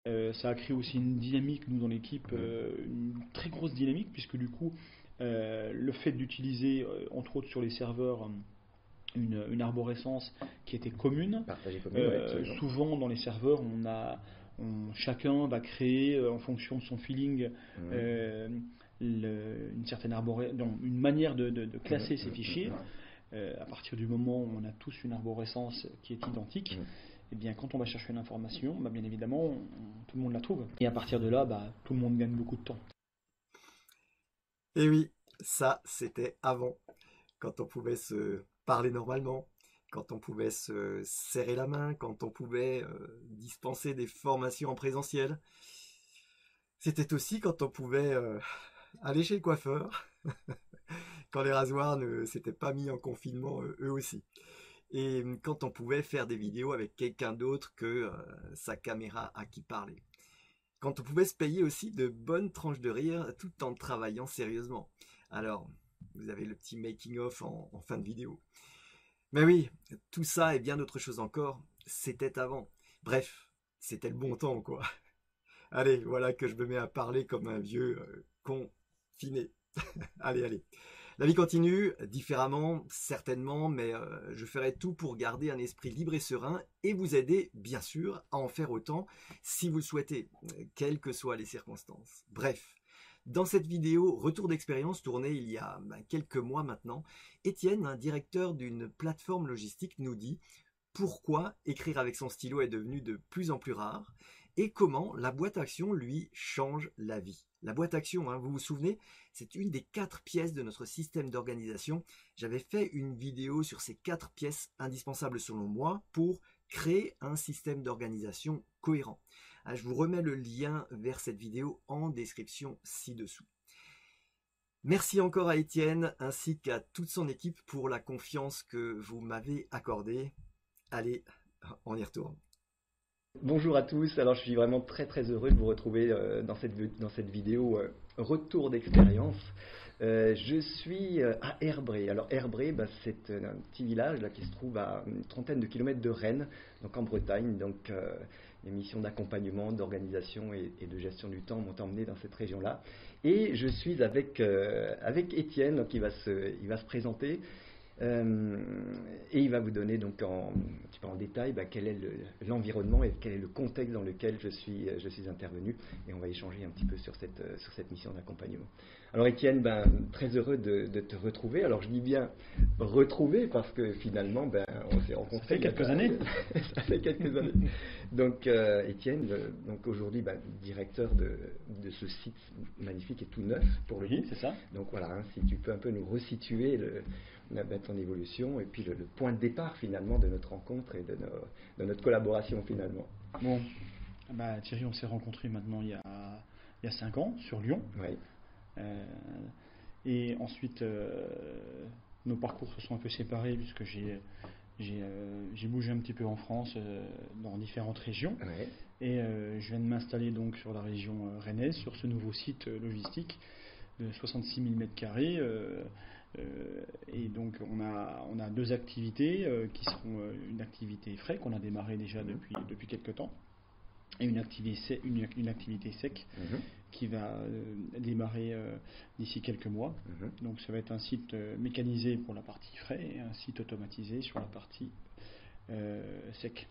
Ça a créé aussi une dynamique, nous, dans l'équipe, une très grosse dynamique, puisque du coup, le fait d'utiliser, entre autres sur les serveurs, une arborescence qui était commune. Partager commune, oui, absolument. Souvent, dans les serveurs, chacun va créer, en fonction de son feeling, Mhm. euh, une certaine non, une manière de Mhm. classer ces fichiers. À partir du moment où on a tous une arborescence qui est identique, Mhm. eh bien, quand on va chercher une information, bah, bien évidemment, tout le monde la trouve. Et à partir de là, bah, tout le monde gagne beaucoup de temps. Et oui, ça, c'était avant, quand on pouvait se parler normalement, quand on pouvait se serrer la main, quand on pouvait dispenser des formations en présentiel. C'était aussi quand on pouvait aller chez le coiffeur, quand les rasoirs ne s'étaient pas mis en confinement eux aussi. Et quand on pouvait faire des vidéos avec quelqu'un d'autre que sa caméra à qui parler. Quand on pouvait se payer aussi de bonnes tranches de rire tout en travaillant sérieusement. Alors, vous avez le petit making-of en fin de vidéo. Mais oui, tout ça et bien d'autres choses encore, c'était avant. Bref, c'était le bon temps, quoi. Allez, voilà que je me mets à parler comme un vieux confiné. Allez, allez. La vie continue, différemment, certainement, mais je ferai tout pour garder un esprit libre et serein et vous aider, bien sûr, à en faire autant si vous le souhaitez, quelles que soient les circonstances. Bref, dans cette vidéo, retour d'expérience tournée il y a quelques mois maintenant, Étienne, un directeur d'une plateforme logistique, nous dit pourquoi écrire avec son stylo est devenu de plus en plus rare et comment la boîte action lui change la vie. La boîte action, hein, vous vous souvenez, c'est une des 4 pièces de notre système d'organisation. J'avais fait une vidéo sur ces 4 pièces indispensables selon moi pour créer un système d'organisation cohérent. Je vous remets le lien vers cette vidéo en description ci-dessous. Merci encore à Étienne ainsi qu'à toute son équipe pour la confiance que vous m'avez accordée. Allez, on y retourne. Bonjour à tous, alors je suis vraiment très heureux de vous retrouver dans cette vidéo retour d'expérience. Je suis à Herbray. Alors Herbray, bah, c'est un petit village là, qui se trouve à une trentaine de kilomètres de Rennes, donc en Bretagne. Donc les missions d'accompagnement, d'organisation et de gestion du temps m'ont emmené dans cette région-là. Et je suis avec Étienne, donc il va se présenter. Et il va vous donner donc un petit peu en détail quel est l'environnement et quel est le contexte dans lequel je suis intervenu. Et on va échanger un petit peu sur cette mission d'accompagnement. Alors Étienne, très heureux de te retrouver. Alors je dis bien retrouver parce que finalement on s'est rencontrés. Ça fait quelques années. Ça fait quelques années. Donc Étienne, donc aujourd'hui directeur de ce site magnifique et tout neuf pour le coup. C'est ça. Donc voilà, hein, si tu peux un peu nous resituer ton évolution et puis le point de départ finalement de notre rencontre et de notre collaboration finalement. Bon, Thierry, on s'est rencontrés maintenant il y a 5 ans sur Lyon. Oui. Et ensuite, nos parcours se sont un peu séparés puisque j'ai bougé un petit peu en France, dans différentes régions. Ouais. Et je viens de m'installer donc sur la région rennaise, sur ce nouveau site logistique de 66 000 m². Et donc on a 2 activités qui seront une activité frais qu'on a démarré déjà depuis quelques temps et une activité sec qui va démarrer d'ici quelques mois. Donc ça va être un site mécanisé pour la partie frais et un site automatisé sur la partie sec.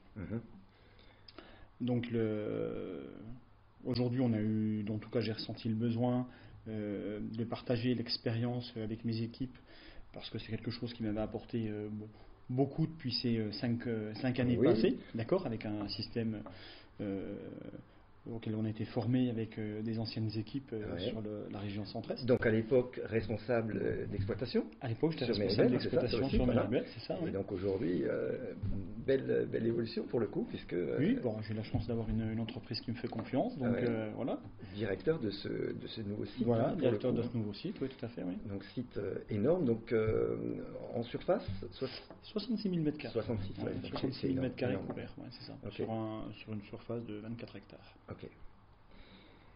Donc aujourd'hui en tout cas j'ai ressenti le besoin de partager l'expérience avec mes équipes parce que c'est quelque chose qui m'avait apporté beaucoup depuis ces 5 années passées, d'accord, avec un système auquel on a été formé avec des anciennes équipes sur la région centre-est. Donc à l'époque responsable d'exploitation. À l'époque j'étais responsable d'exploitation sur Méribel, c'est ça. Et donc aujourd'hui belle évolution pour le coup puisque oui, j'ai la chance d'avoir une entreprise qui me fait confiance, donc voilà. Directeur de ce nouveau site. Voilà, directeur de ce nouveau site, oui tout à fait, oui. Donc site énorme, donc en surface 66 000 m². 66 000 m² couverts, c'est ça. Okay. Sur une surface de 24 hectares. Ok.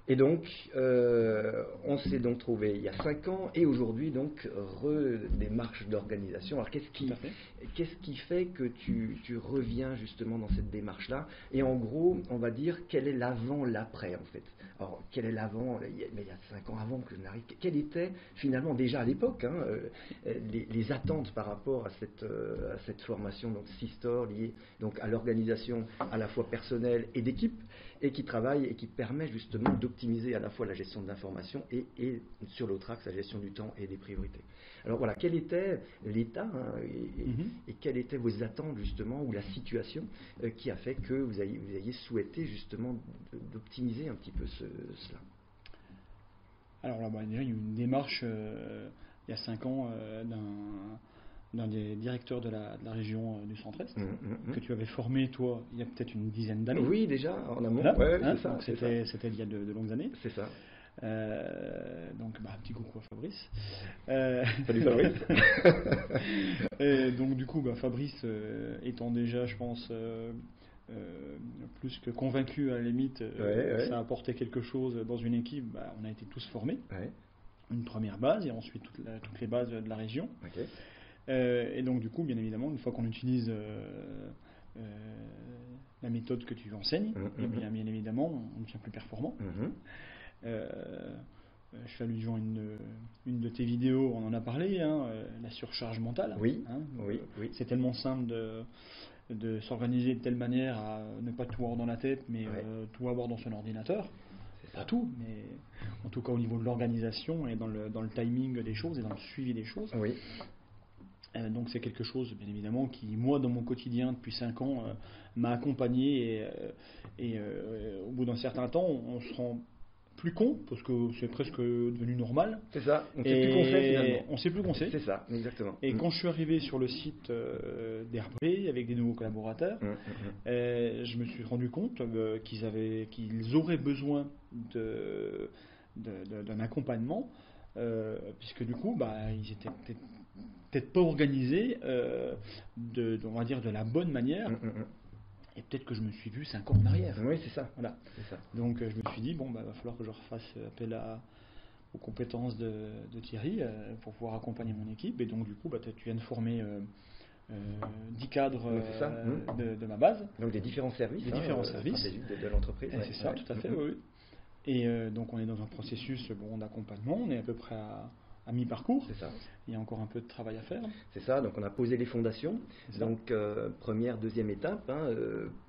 Et donc, on s'est donc trouvé il y a 5 ans et aujourd'hui donc redémarche d'organisation. Alors qu'est-ce qui fait que tu reviens justement dans cette démarche-là? Et en gros, on va dire, quel est l'avant, l'après en fait? Alors, quel est l'avant? Mais il y a 5 ans avant que je n'arrive. Quelle était finalement déjà à l'époque les attentes par rapport à cette formation, donc Sistor, liée donc à l'organisation à la fois personnelle et d'équipe, et qui travaille et qui permet justement d'optimiser à la fois la gestion de l'information et sur l'autre axe, la gestion du temps et des priorités. Alors voilà, quel était l'état et quelles étaient vos attentes justement, ou la situation qui a fait que vous ayez souhaité justement d'optimiser un petit peu cela? Alors là, déjà, il y a eu une démarche il y a 5 ans d'un des directeurs de la région du Centre-Est, que tu avais formé, toi, il y a peut-être une dizaine d'années. Oui, déjà, en amont. Voilà, Ouais, hein, c'est ça. donc c'était il y a de longues années. C'est ça. Donc, un petit coucou à Fabrice. Salut Fabrice. Et donc, du coup, Fabrice étant déjà, je pense, plus que convaincu à la limite, ça a apporté quelque chose dans une équipe, on a été tous formés. Ouais. Une première base et ensuite toutes les bases de la région. Okay. Et donc, du coup, bien évidemment, une fois qu'on utilise la méthode que tu enseignes, et bien évidemment, on devient plus performant. Je fais allusion à une de tes vidéos, on en a parlé, la surcharge mentale. Oui, oui. C'est tellement simple de s'organiser de telle manière à ne pas tout avoir dans la tête, mais tout avoir dans son ordinateur. Pas tout, mais en tout cas au niveau de l'organisation et dans le timing des choses et dans le suivi des choses. Oui. Donc c'est quelque chose, bien évidemment, qui, moi, dans mon quotidien, depuis 5 ans, m'a accompagné et au bout d'un certain temps, on se rend plus con, parce que c'est presque devenu normal. C'est ça, on sait plus qu'on sait finalement. On sait plus qu'on sait. C'est ça, exactement. Et quand je suis arrivé sur le site d'Herbré avec des nouveaux collaborateurs, je me suis rendu compte qu'ils auraient besoin d'un accompagnement, puisque du coup, ils étaient peut-être pas organisés, on va dire, de la bonne manière. Et peut-être que je me suis vu 5 ans en arrière. Oui, c'est ça. Voilà. C'est ça. Donc je me suis dit, va falloir que je refasse appel aux compétences de Thierry pour pouvoir accompagner mon équipe. Et donc du coup, tu viens de former 10 cadres de ma base. Donc des différents services. Stratégiques de l'entreprise. C'est ça, tout à fait, oui. Et donc on est dans un processus d'accompagnement. On est à peu près à mi-parcours. C'est ça. Il y a encore un peu de travail à faire. C'est ça, donc on a posé les fondations. Donc première, deuxième étape,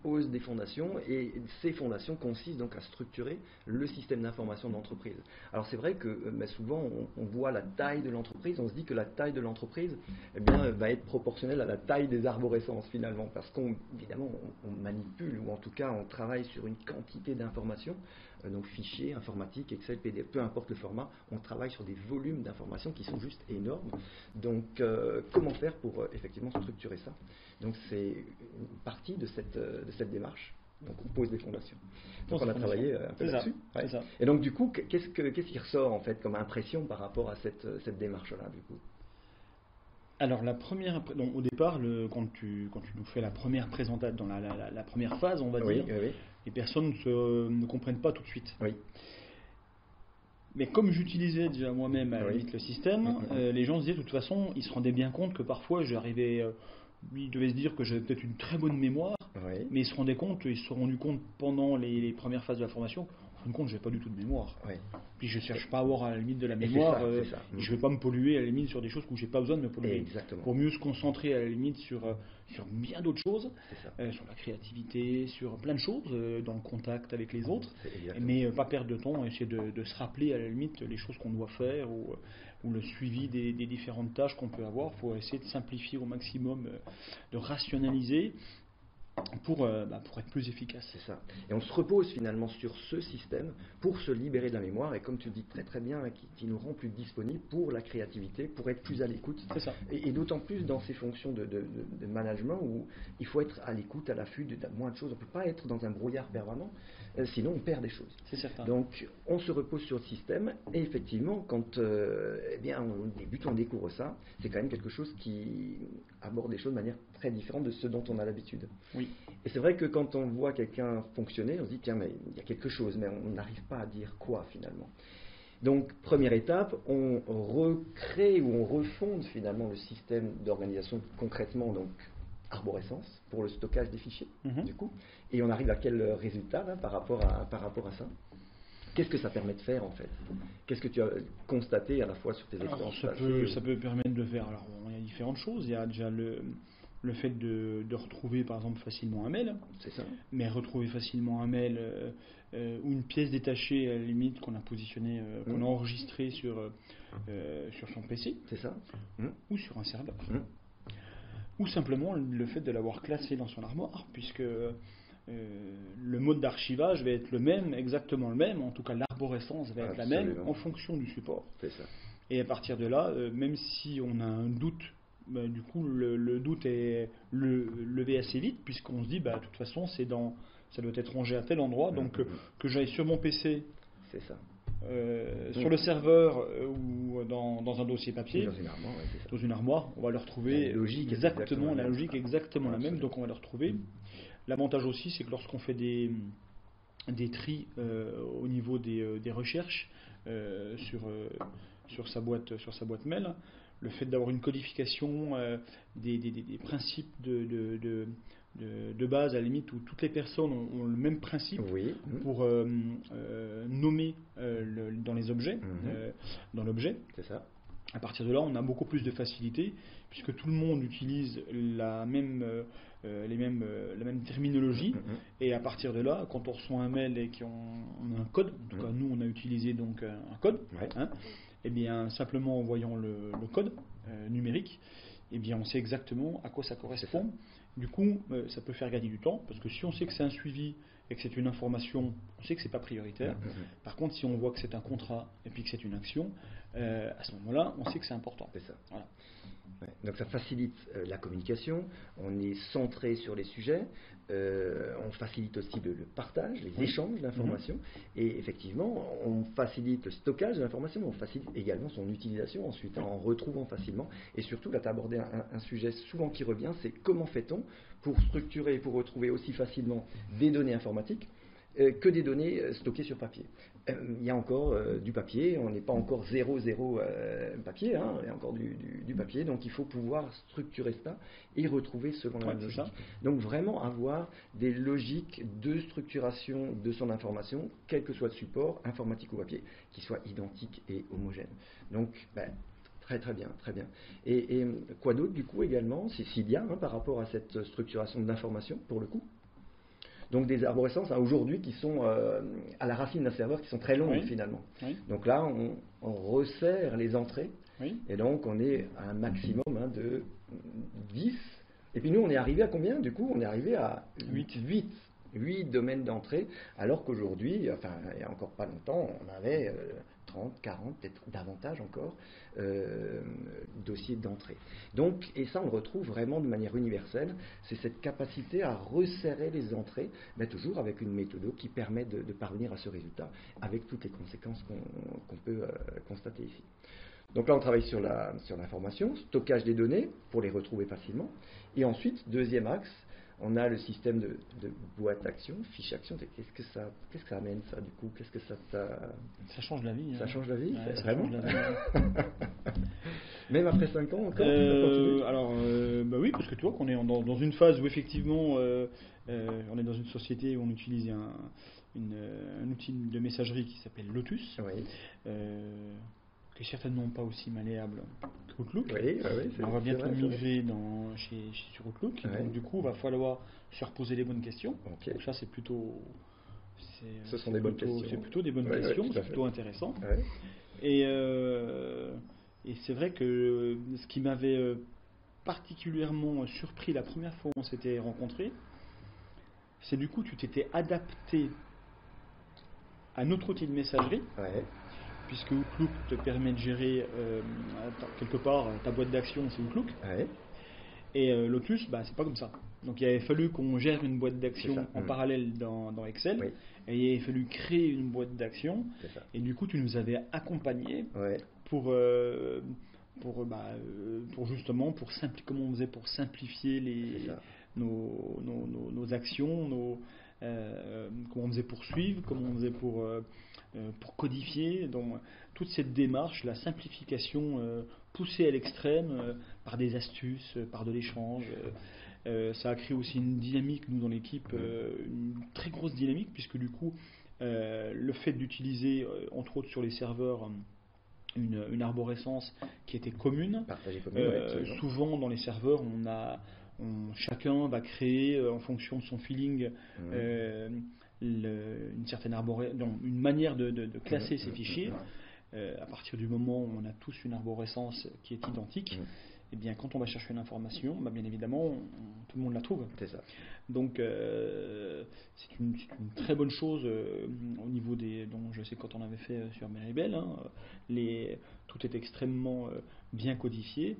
pose des fondations, et ces fondations consistent donc à structurer le système d'information de l'entreprise. Alors c'est vrai que souvent on voit la taille de l'entreprise, on se dit que la taille de l'entreprise va être proportionnelle à la taille des arborescences finalement, parce qu'évidemment on manipule, ou en tout cas on travaille sur une quantité d'informations, donc fichiers, informatiques, Excel, PDF, peu importe le format, on travaille sur des volumes d'informations qui sont juste énormes. Donc, comment faire pour effectivement structurer ça? Donc, c'est une partie de cette démarche. Donc, on pose des fondations. Donc, on a travaillé un peu là-dessus. Ouais. Et donc, du coup, qu'est-ce qui ressort en fait comme impression par rapport à cette démarche-là, du coup? Alors, au départ, quand tu nous fais la première présentation, dans la première phase, on va dire, les personnes ne comprennent pas tout de suite. Oui. Mais comme j'utilisais déjà moi-même à la limite le système, les gens se disaient de toute façon, ils se rendaient bien compte que parfois j'arrivais, ils devaient se dire que j'avais peut-être une très bonne mémoire, mais ils se sont rendus compte pendant les premières phases de la formation, je n'ai pas du tout de mémoire. Puis je ne cherche pas à avoir à la limite de la mémoire, je ne vais pas me polluer à la limite sur des choses où je n'ai pas besoin de me polluer. Exactement. Pour mieux se concentrer à la limite sur bien d'autres choses, sur la créativité, sur plein de choses, dans le contact avec les autres, mais pas perdre de temps, essayer de se rappeler à la limite les choses qu'on doit faire ou le suivi des différentes tâches qu'on peut avoir. Il faut essayer de simplifier au maximum, de rationaliser, pour être plus efficace. C'est ça. Et on se repose finalement sur ce système pour se libérer de la mémoire, et comme tu dis très très bien, qui nous rend plus disponibles pour la créativité, pour être plus à l'écoute. C'est ça. Et d'autant plus dans ces fonctions de management où il faut être à l'écoute, à l'affût de moins de choses. On ne peut pas être dans un brouillard permanent, sinon on perd des choses. C'est certain. Donc on se repose sur le système, et effectivement quand on débute, on découvre ça, c'est quand même quelque chose qui aborde des choses de manière très différente de ce dont on a l'habitude. Oui. Et c'est vrai que quand on voit quelqu'un fonctionner, on se dit tiens, mais il y a quelque chose, mais on n'arrive pas à dire quoi finalement. Donc, première étape, on recrée ou on refonde finalement le système d'organisation concrètement, donc arborescence, pour le stockage des fichiers, du coup. Et on arrive à quel résultat là, par rapport à ça? Qu'est-ce que ça permet de faire en fait? Qu'est-ce que tu as constaté à la fois sur tes expériences passées? Ça peut permettre de faire. Alors, bon, il y a différentes choses. Il y a déjà le fait de retrouver par exemple facilement un mail. C'est ça. Mais retrouver facilement un mail ou une pièce détachée à la limite qu'on a positionnée, qu'on a enregistrée sur son PC. C'est ça. Ou sur un serveur. Ou simplement le fait de l'avoir classé dans son armoire, puisque le mode d'archivage va être le même, exactement le même, en tout cas l'arborescence va être la même en fonction du support. C'est ça. Et à partir de là, même si on a un doute, du coup le doute est levé assez vite, puisqu'on se dit de toute façon ça doit être rangé à tel endroit, donc que j'aille sur mon PC. C'est ça. Sur le serveur ou dans un dossier papier, dans une armoire, on va le retrouver la logique exactement la même, donc on va le retrouver. L'avantage aussi, c'est que lorsqu'on fait des tris au niveau des recherches sur sa boîte mail, le fait d'avoir une codification des principes de base à la limite où toutes les personnes ont le même principe pour nommer dans les objets, dans l'objet. C'est ça. À partir de là, on a beaucoup plus de facilité puisque tout le monde utilise la même terminologie et à partir de là, quand on reçoit un mail et qu'on a un code, en tout cas nous on a utilisé donc un code, et bien simplement en voyant le code numérique, et bien on sait exactement à quoi ça correspond. Du coup, ça peut faire gagner du temps, parce que si on sait que c'est un suivi et que c'est une information, on sait que c'est pas prioritaire. Par contre, si on voit que c'est un contrat et puis que c'est une action, à ce moment-là, on sait que c'est important. C'est ça. Voilà. Donc ça facilite la communication, on est centré sur les sujets, on facilite aussi le partage, les échanges d'informations, et effectivement, on facilite le stockage de l'information, mais on facilite également son utilisation ensuite, en retrouvant facilement. Et surtout, là, tu as abordé un sujet souvent qui revient, c'est comment fait-on pour structurer et pour retrouver aussi facilement des données informatiques que des données stockées sur papier. Il y a encore du papier, on n'est pas encore 0,0 papier, il y a encore du papier, donc il faut pouvoir structurer ça et retrouver selon la logique. Donc vraiment avoir des logiques de structuration de son information, quel que soit le support, informatique ou papier, qui soient identiques et homogènes. Donc, très très bien, très bien. Et quoi d'autre du coup également, s'il y a par rapport à cette structuration de l'information pour le coup? Donc des arborescences aujourd'hui qui sont à la racine d'un serveur qui sont très longues finalement. Donc là on resserre les entrées et donc on est à un maximum de 10. Et puis nous on est arrivé à combien du coup? On est arrivé à 8 domaines d'entrée, alors qu'aujourd'hui, il n'y a encore pas longtemps, on avait 30, 40, peut-être davantage encore, dossiers d'entrée. Donc, et ça on le retrouve vraiment de manière universelle, c'est cette capacité à resserrer les entrées, mais toujours avec une méthode qui permet de parvenir à ce résultat, avec toutes les conséquences qu'on peut constater ici. Donc là on travaille sur l'information, stockage des données pour les retrouver facilement, et ensuite, deuxième axe, on a le système de boîte action, fiche action. Qu'est-ce que ça amène ça du coup? Qu'est-ce que ça change la vie. Ça change la vie, ouais, vraiment. Ça change la vie. Même après 5 ans encore. Alors, oui, parce que tu vois qu'on est dans une phase où effectivement, on est dans une société où on utilise un outil de messagerie qui s'appelle Lotus. Qui est certainement pas aussi malléable qu'Outlook. On va bientôt migrer sur Outlook. Donc du coup, il va falloir se reposer les bonnes questions. Donc ça, c'est plutôt... Ce sont des bonnes questions. C'est plutôt des bonnes questions, c'est plutôt intéressant. Et c'est vrai que ce qui m'avait particulièrement surpris la première fois où on s'était rencontrés, c'est du coup, tu t'étais adapté à notre outil de messagerie. Puisque Outlook te permet de gérer quelque part ta boîte d'action, c'est Outlook. Et Lotus, c'est pas comme ça. Donc il avait fallu qu'on gère une boîte d'action en parallèle dans Excel. Et il avait fallu créer une boîte d'action. Et du coup, tu nous avais accompagnés pour justement, comment on faisait pour simplifier nos actions, comment on faisait pour suivre, comment on faisait pour codifier. Donc, toute cette démarche, la simplification poussée à l'extrême par des astuces, par de l'échange. Ça a créé aussi une dynamique, nous, dans l'équipe, une très grosse dynamique, puisque du coup, le fait d'utiliser, entre autres sur les serveurs, une arborescence qui était commune. Souvent, dans les serveurs, chacun va créer, en fonction de son feeling, une manière de classer ses fichiers. À partir du moment où on a tous une arborescence qui est identique, et bien, quand on va chercher une information, bien évidemment, tout le monde la trouve. C'est ça. Donc, c'est une très bonne chose au niveau donc je sais quand on avait fait sur Meribel, tout est extrêmement bien codifié.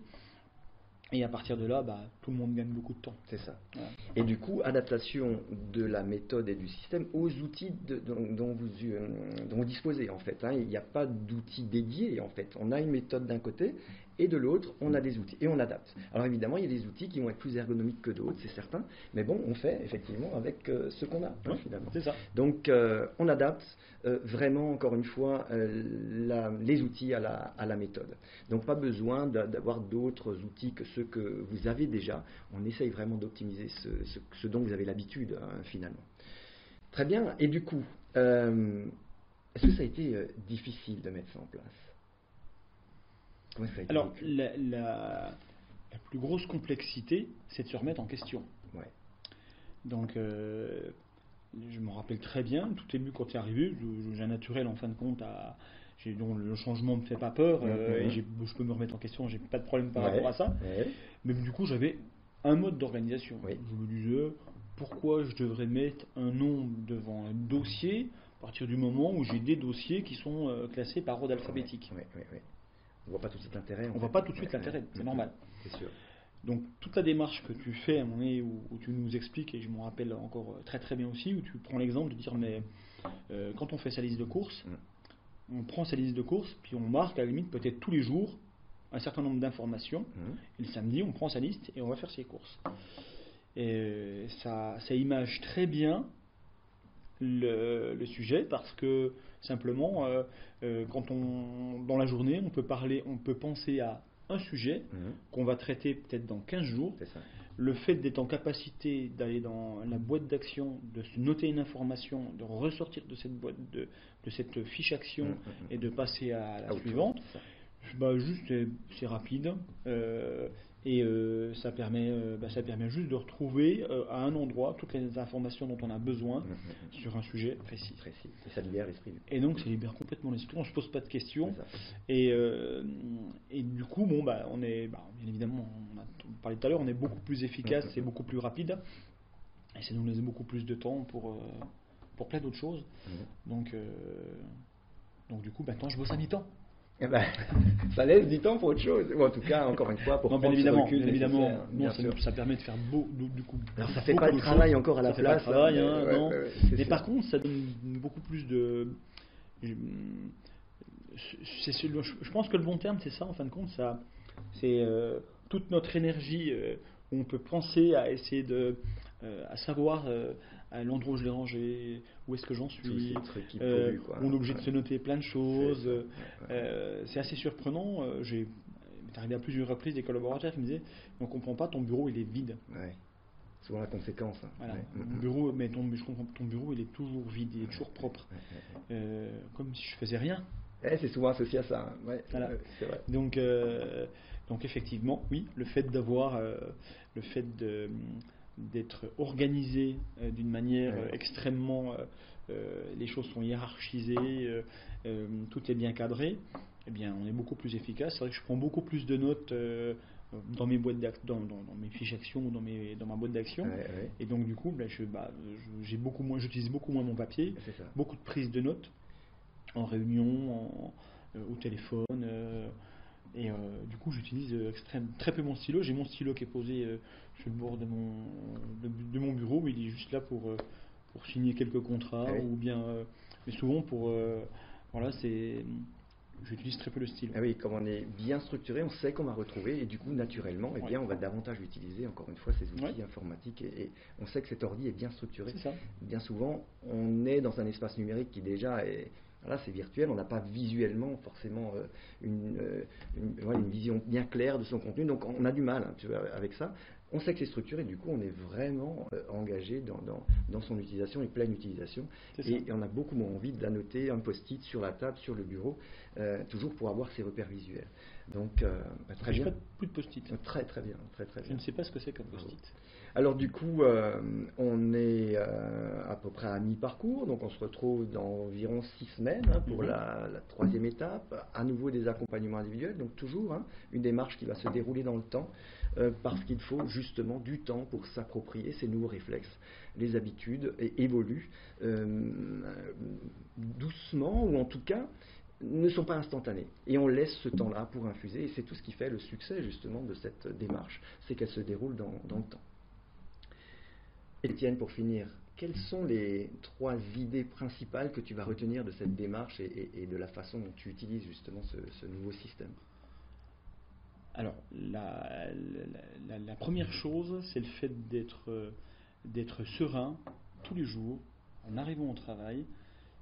Et à partir de là, tout le monde gagne beaucoup de temps. C'est ça. Voilà. Et du coup, adaptation de la méthode et du système aux outils dont vous disposez, en fait. Il n'y a pas d'outils dédiés, en fait. On a une méthode d'un côté, et de l'autre, on a des outils. Et on adapte. Alors évidemment, il y a des outils qui vont être plus ergonomiques que d'autres, c'est certain. Mais bon, on fait effectivement avec ce qu'on a, finalement. C'est ça. Donc, on adapte vraiment, encore une fois, les outils à la méthode. Donc, pas besoin d'avoir d'autres outils que ceux que vous avez déjà. On essaye vraiment d'optimiser ce dont vous avez l'habitude, finalement. Très bien. Et du coup, est-ce que ça a été difficile de mettre ça en place? Comment ça a été Alors, vécu? la plus grosse complexité, c'est de se remettre en question. Ouais. Donc, je me rappelle très bien, tout début quand c'est arrivé, j'ai un naturel en fin de compte dont le changement ne me fait pas peur, et je peux me remettre en question, j'ai pas de problème par rapport à ça. Ouais. Mais du coup, j'avais un mode d'organisation. Oui. Je me disais, pourquoi je devrais mettre un nom devant un dossier à partir du moment où j'ai des dossiers qui sont classés par ordre alphabétique. Oui. On voit pas tout de suite l'intérêt. On voit pas tout de suite l'intérêt, c'est normal. C'est sûr. Donc toute la démarche que tu fais à un moment donné où tu nous expliques, et je m'en rappelle encore très très bien aussi, où tu prends l'exemple de dire mais quand on fait sa liste de courses, on prend sa liste de courses, puis on marque à la limite peut-être tous les jours un certain nombre d'informations, et le samedi on prend sa liste et on va faire ses courses. Et ça image très bien le sujet, parce que simplement dans la journée on peut penser à un sujet qu'on va traiter peut-être dans 15 jours. C'est ça. Le fait d'être en capacité d'aller dans la boîte d'action, de se noter une information, de ressortir de cette boîte, de cette fiche action et de passer à la suivante, juste c'est rapide. Et ça permet juste de retrouver à un endroit toutes les informations dont on a besoin sur un sujet précis. Et ça libère l'esprit. Et donc ça libère complètement l'esprit, on ne se pose pas de questions. Et du coup, on est, bien évidemment, on a parlé tout à l'heure, on est beaucoup plus efficace, c'est beaucoup plus rapide. Et ça nous laisse beaucoup plus de temps pour plein d'autres choses. Donc du coup, maintenant je bosse à mi-temps. Ça laisse du temps pour autre chose, ou en tout cas, encore une fois, pour non, prendre bien ce évidemment, recul. ça permet de faire du coup. Alors, ça fait pas le travail encore à la place. Ça fait pas le travail, non. Mais sûr. par contre, ça donne beaucoup plus de. Je pense que le bon terme, c'est ça, en fin de compte, c'est toute notre énergie où on peut penser à essayer à savoir à l'endroit où je l'ai rangé, où est-ce que j'en suis, on est obligé de se noter plein de choses. C'est assez surprenant. Il m'est arrivé à plusieurs reprises des collaborateurs qui me disaient on ne comprend pas, ton bureau il est vide. Souvent la conséquence. Voilà. Mon bureau, je comprends, ton bureau il est toujours vide, il est toujours propre. Comme si je faisais rien. C'est souvent associé à ça. Voilà. C'est vrai. Donc effectivement, oui, le fait d'être organisé d'une manière extrêmement, les choses sont hiérarchisées, tout est bien cadré, eh bien on est beaucoup plus efficace. C'est vrai que je prends beaucoup plus de notes dans mes boîtes dans mes fiches actions ou dans ma boîte d'action, et donc du coup j'utilise beaucoup moins mon papier, beaucoup de prises de notes en réunion, au téléphone. Et du coup, j'utilise très peu mon stylo. J'ai mon stylo qui est posé sur le bord de mon bureau, mais il est juste là pour signer quelques contrats, ou bien, mais souvent pour, j'utilise très peu le stylo. Ah oui, comme on est bien structuré, on sait qu'on va retrouver et du coup, naturellement, eh bien, on va davantage utiliser, encore une fois, ces outils informatiques et on sait que cet ordi est bien structuré. C'est ça. Bien souvent, on est dans un espace numérique qui déjà est... Voilà, c'est virtuel, on n'a pas visuellement forcément une vision bien claire de son contenu, donc on a du mal tu vois, avec ça. On sait que c'est structuré, du coup on est vraiment engagé dans son utilisation et pleine utilisation. Et on a beaucoup moins envie d'annoter un post-it sur la table, sur le bureau, toujours pour avoir ses repères visuels. Donc très bien. Plus de post-it. Très très bien, très très bien. Je ne sais pas ce que c'est qu'un post-it. Alors du coup, on est à peu près à mi-parcours, donc on se retrouve dans environ 6 semaines pour la 3e étape, à nouveau des accompagnements individuels, donc toujours une démarche qui va se dérouler dans le temps, parce qu'il faut justement du temps pour s'approprier ces nouveaux réflexes. Les habitudes évoluent doucement, ou en tout cas ne sont pas instantanées. Et on laisse ce temps-là pour infuser, et c'est tout ce qui fait le succès justement de cette démarche, c'est qu'elle se déroule dans le temps. Étienne, pour finir, quelles sont les 3 idées principales que tu vas retenir de cette démarche et de la façon dont tu utilises justement ce nouveau système? Alors, la première chose, c'est le fait d'être serein tous les jours en arrivant au travail,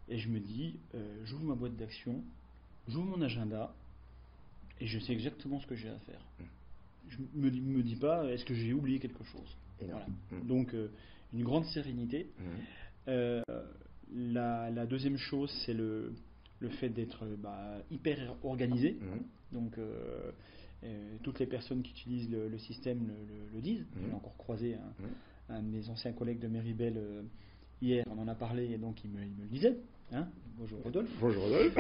et je me dis, j'ouvre ma boîte d'action, j'ouvre mon agenda, et je sais exactement ce que j'ai à faire. Je me dis pas, est-ce que j'ai oublié quelque chose? Voilà. Donc, une grande sérénité. La deuxième chose, c'est le fait d'être hyper organisé. Donc, toutes les personnes qui utilisent le système le disent. J'ai encore croisé un de mes anciens collègues de Méribel hier, on en a parlé, et donc il me le disait. Bonjour Rodolphe. Bonjour Rodolphe.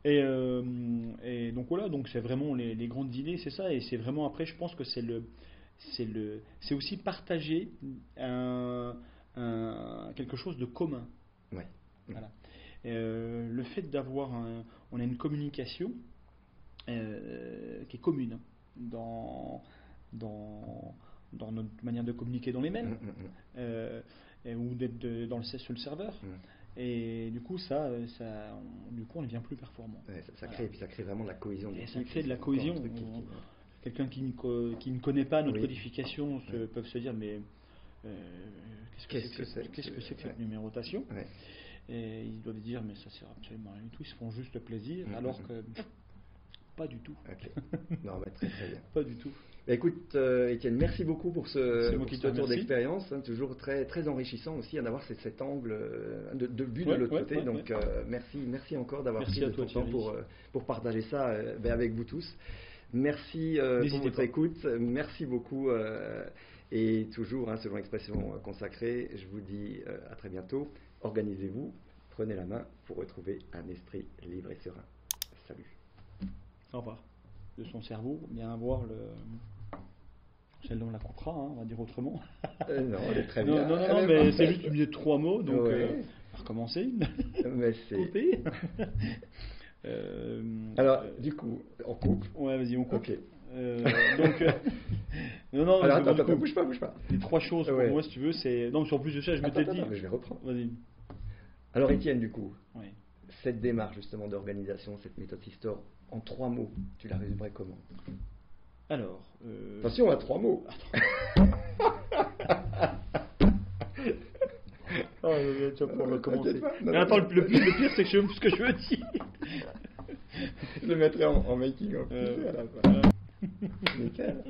Et donc voilà, donc c'est vraiment les grandes idées, c'est ça, et c'est vraiment, après je pense que c'est aussi partager quelque chose de commun. Ouais. Voilà. Le fait d'avoir on a une communication qui est commune dans notre manière de communiquer dans les mails, ou d'être sur le serveur. Et du coup, du coup, on devient plus performant. Ouais, ça crée vraiment de la cohésion. Et ça crée de la cohésion. Quelqu'un qui ne connaît pas notre codification peuvent se dire, mais qu'est-ce que c'est que cette numérotation? Et ils doivent dire, mais ça sert absolument à rien du tout. Ils se font juste plaisir, alors que pas du tout. Non, mais très bien. Pas du tout. Écoute, Étienne, merci beaucoup pour ce retour d'expérience, toujours très, très enrichissant aussi d'avoir cet angle de vue de l'autre côté. Donc merci encore d'avoir pris de ton temps pour partager ça avec vous tous. Merci pour votre écoute, merci beaucoup et toujours selon l'expression consacrée, je vous dis à très bientôt. Organisez-vous, prenez la main pour retrouver un esprit libre et serein. Salut. Au revoir. De son cerveau, bien voir celle-là on la coupera, on va dire autrement. Non, elle est très bien. Non, mais c'est juste mieux de 3 mots, donc on va recommencer. Mais c'est... Couper. Alors, du coup, on coupe. Ouais, vas-y, on coupe. Ok. Donc, non. Alors, attends, bouge pas. Les 3 choses pour moi, si tu veux, c'est. Non, mais en plus de ça, je m'étais dit. Mais je vais reprendre. Vas-y. Alors, Étienne, du coup, cette démarche justement d'organisation, cette méthode Systore, en 3 mots, tu la résumerais comment? Alors. Attention à 3 mots. Oh, tu vas pouvoir recommencer. Mais attends, le pire, c'est que je sais même plus ce que je veux dire. Je le mettrai en making of. Nickel.